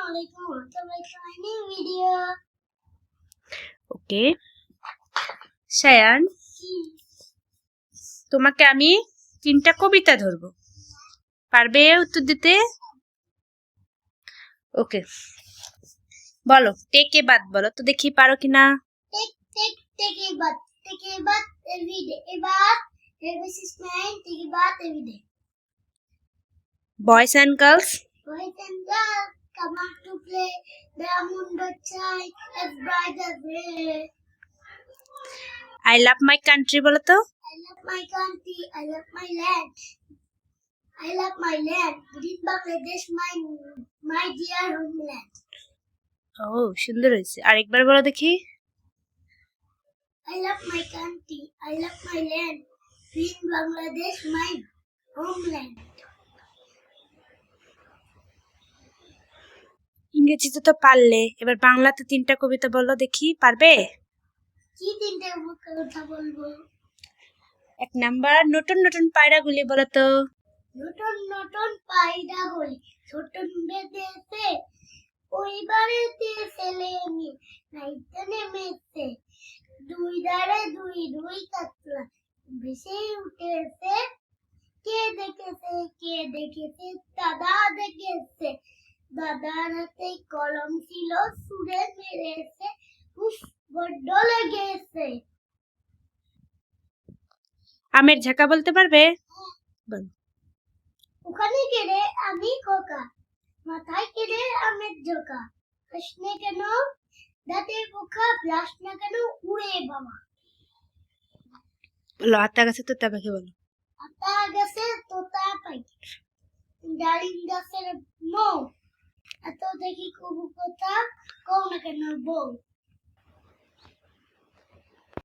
Assalamualaikum warahmatullahi wabarakatuh. Video. ওকে সায়ান, তোমাকে আমি 3টা কবিতা ধরবো, পারবে উত্তর দিতে? ওকে, বলো টেকে বাদ, বলো তো দেখি পারো কিনা। Take a bath every day. A bath every 6 9. Take a bath every day. Boys and girls, Boys and girls come out to play. The moon the shine as bright as day. I love my country, বলো তো। I love my country. I love my land. I love my land. This Bangladesh, my dear homeland. ও সুন্দর হয়েছে, আরেকবার বলো দেখি। I love my country. I love my land. Green Bangladesh, my homeland. ইংরেজিতে তো পারলে, এবার বাংলাতে 3টা কবিতা বলো দেখি, পারবে? কি তিনটে কথা বলবো? 1 নাম্বার নতুন নতুন পায়রাগুলি, বলো তো। নতুন নতুন পায়রা গুলি ছোট বেঁধেছে, ওই বাড়িতে ছেলে মেয়ে নাইতে নেমেছে, দুই ধারে দুই দুই কাতলা ভেসে উঠেছে, কে দেখেছে দাদা দেখেছে, দাদার হাতে কলম ছিল সুরে মেরেছে, উফ বড্ড লেগেছে। আমের ঝাঁকা বলতে পারবে? বলো। ওখানে গেলে আমি খোকা, মাথায় কেড়ে আমের ঝোঁকা, হাসনে কেন দাঁতের পোকা, ব্লাস না কেন উড়ে বাবা। বলো আতা গাছে তোতা পাখি, বলো। আতা গাছে তোতা পাখি, ডালিম গাছের মৌ, এত দেখি কবু কথা, কও না কেন বউ।